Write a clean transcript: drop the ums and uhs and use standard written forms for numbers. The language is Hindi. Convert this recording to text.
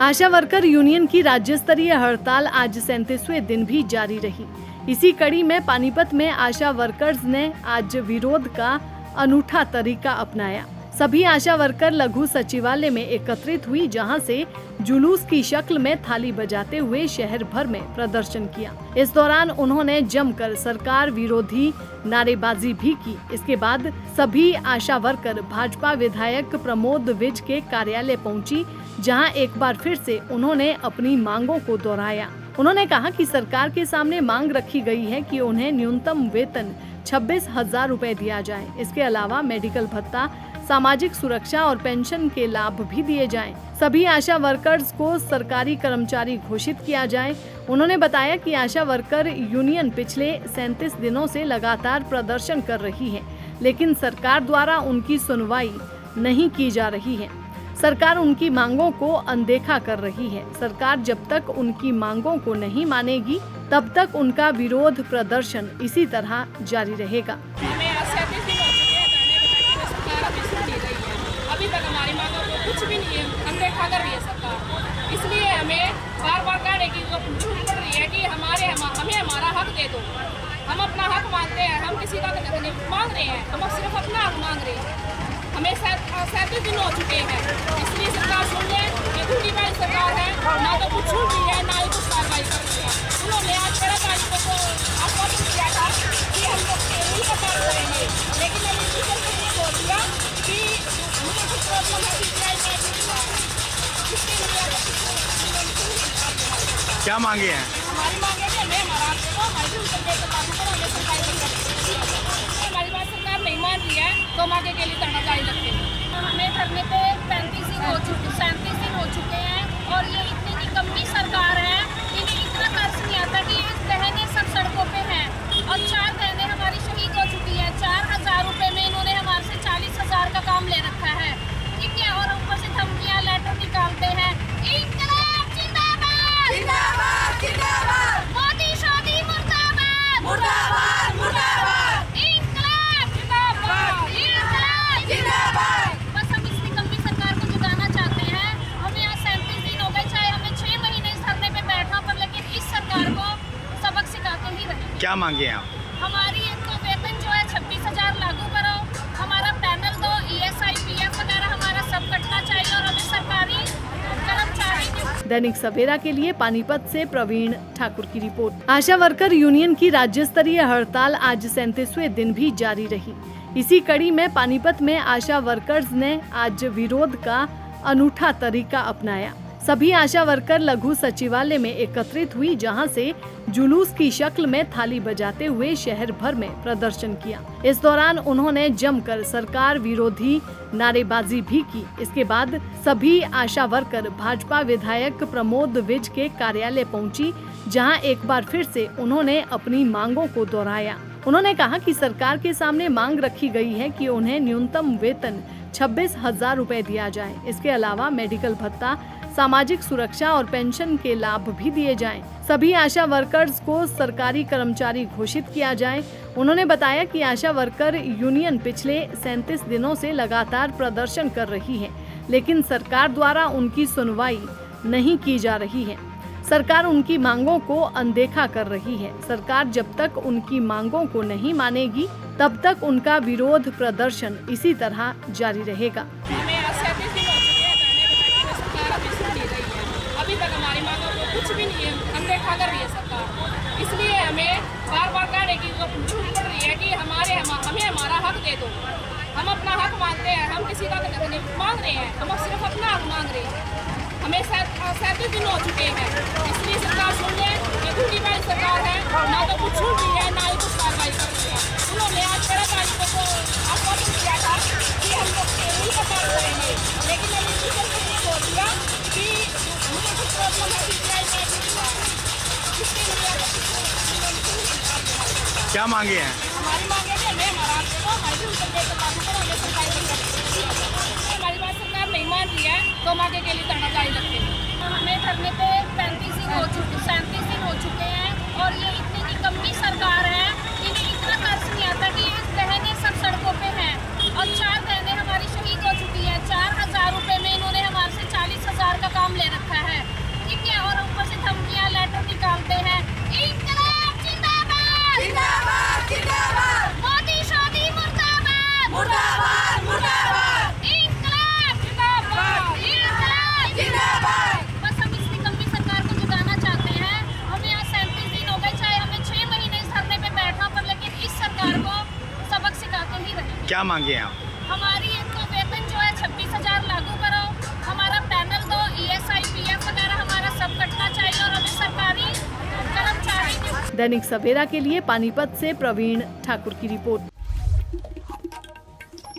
आशा वर्कर यूनियन की राज्य स्तरीय हड़ताल आज 37वें दिन भी जारी रही। इसी कड़ी में पानीपत में आशा वर्कर्स ने आज विरोध का अनूठा तरीका अपनाया। सभी आशा वर्कर लघु सचिवालय में एकत्रित हुई, जहां से जुलूस की शक्ल में थाली बजाते हुए शहर भर में प्रदर्शन किया। इस दौरान उन्होंने जमकर सरकार विरोधी नारेबाजी भी की। इसके बाद सभी आशा वर्कर भाजपा विधायक प्रमोद विज के कार्यालय पहुंची, जहां एक बार फिर से उन्होंने अपनी मांगों को दोहराया। उन्होंने कहा कि सरकार के सामने मांग रखी गई है कि उन्हें न्यूनतम वेतन 26,000 रुपए दिया जाए। इसके अलावा मेडिकल भत्ता, सामाजिक सुरक्षा और पेंशन के लाभ भी दिए जाएं। सभी आशा वर्कर्स को सरकारी कर्मचारी घोषित किया जाए। उन्होंने बताया कि आशा वर्कर यूनियन पिछले 37 दिनों से लगातार प्रदर्शन कर रही है, लेकिन सरकार द्वारा उनकी सुनवाई नहीं की जा रही है। सरकार उनकी मांगों को अनदेखा कर रही है। सरकार जब तक उनकी मांगों को नहीं मानेगी, तब तक उनका विरोध प्रदर्शन इसी तरह जारी रहेगा। अभी तक हमारी मांगों को कुछ भी नहीं अनदेखा कर रही है सरकार। इसलिए हमें बार-बार कहने की जरूरत पड़ रही है कि हमें हमारा हक दे दो। हम अपना हक मांगते हैं, हम किसी का नहीं मांग रहे हैं, हम सिर्फ अपना हक मांग रहे हैं। हमें 37 दिन हो चुके हैं, इसलिए सरकार सुन ले। ये दूसरी वाली सरकार है, ना तो कुछ सुन रही है, ना ही कुछ कार्रवाई कर रही है। उन्होंने आज 13 तारीख को आश्वासन दिया था कि हम लोग नहीं का काम करेंगे, लेकिन अभी टीचर को ये बोल दिया कि मुझे कुछ प्रॉब्लम है, क्या मांगे हैं? हमारी मांगे थे हमें हमारा हक दो, हमारी लागू करो, हमें सरकारी बंद कर। हमारी बात सरकार नहीं मान रही है तो हम आगे के लिए धरना जारी रखेंगे। हमें धरने पे 37 दिन हो चुके हैं और ये इतनी निकम्मी सरकार है, इन्हें इतना तरस नहीं आता कि ये बहनें सब सड़कों पे हैं और 4 बहनें हमारी शहीद हो चुकी है। 4,000 रुपए में इन्होंने हमारे से 40,000 का काम ले रखा है, ठीक है, और ऊपर से धमकियां लेटर निकालते हैं। इंकलाब जिंदाबाद, जिंदाबाद, जिंदाबाद, मोदी शादी मुर्दाबाद, मुर्दाबाद, मुर्दाबाद, इंकलाब जिंदाबाद, इंकलाब जिंदाबाद। बस हम इस निकम्मी सरकार को जिताना चाहते हैं। हमें यहाँ 37 दिन हो गए, चाहे हमें 6 महीने इस धरने पे बैठना पर, लेकिन इस सरकार को सबक सिखा के ही रहेंगे। क्या मांगे हैं आप? हमारी एक तो वेतन जो है 26,000 लागू करो, हमारा पैनल दो, ESI, PF वगैरह हमारा सब कटना चाहिए और हमें सरकारी कर्मचारी। दैनिक सवेरा के लिए पानीपत से प्रवीण ठाकुर की रिपोर्ट। आशा वर्कर यूनियन की राज्य स्तरीय हड़ताल आज 37वें दिन भी जारी रही। इसी कड़ी में पानीपत में आशा वर्कर्स ने आज विरोध का अनूठा तरीका अपनाया। सभी आशा वर्कर लघु सचिवालय में एकत्रित हुई, जहां से जुलूस की शक्ल में थाली बजाते हुए शहर भर में प्रदर्शन किया। इस दौरान उन्होंने जमकर सरकार विरोधी नारेबाजी भी की। इसके बाद सभी आशा वर्कर भाजपा विधायक प्रमोद विज के कार्यालय पहुंची, जहां एक बार फिर से उन्होंने अपनी मांगों को दोहराया। उन्होंने कहा कि सरकार के सामने मांग रखी गई है कि उन्हें न्यूनतम वेतन 26,000 रुपए दिया जाए। इसके अलावा मेडिकल भत्ता, सामाजिक सुरक्षा और पेंशन के लाभ भी दिए जाएं। सभी आशा वर्कर्स को सरकारी कर्मचारी घोषित किया जाए। उन्होंने बताया कि आशा वर्कर यूनियन पिछले 37 दिनों से लगातार प्रदर्शन कर रही है, लेकिन सरकार द्वारा उनकी सुनवाई नहीं की जा रही है। सरकार उनकी मांगों को अनदेखा कर रही है। सरकार जब तक उनकी मांगों को नहीं मानेगी, तब तक उनका विरोध प्रदर्शन इसी तरह जारी रहेगा। अभी तक हमारी मांगों को कुछ भी नहीं अनदेखा कर रही है सरकार। इसलिए हमें बार-बार कहने की जरूरत पड़ रही है कि हमें हमारा हक दे दो। हम अपना हक मांगते हैं, हम किसी का नहीं मांग रहे हैं, हम सिर्फ अपना हक मांग रहे हैं। हमें 37 दिन हो चुके हैं, इसलिए सरकार सुन ले। ये दूसरी वाली सरकार है, ना तो कुछ सुन रही है, ना ही कुछ कार्रवाई कर रही है। उन्होंने आज 13 तारीख को आश्वासन दिया था कि हम लोग नहीं का काम करेंगे, लेकिन अभी टीचर को ये बोल दिया कि मुझे कुछ प्रॉब्लम है, क्या मांगे हैं? हमारी मांगे थे हमें हमारा हक दो, हमारी लागू करो, हमें सरकारी बंद कर। हमारी बात सरकार नहीं मान रही है तो हम आगे के लिए धरना जारी रखेंगे। हमें धरने पे 37 दिन हो चुके हैं और ये इतनी निकम्मी सरकार है, इन्हें इतना तरस नहीं आता कि ये बहनें सब सड़कों पे हैं और 4 बहनें हमारी शहीद हो चुकी है। 4,000 रुपए में इन्होंने हमारे से 40,000 का काम ले रखा है, क्या मांगे हैं आप? हमारी एक तो वेतन जो है 26,000 लागू करो, हमारा पैनल दो, ESI PF वगैरह हमारा सब कटना चाहिए और हमें सरकारी कर्मचारी दैनिक सवेरा के लिए पानीपत से प्रवीण ठाकुर की रिपोर्ट।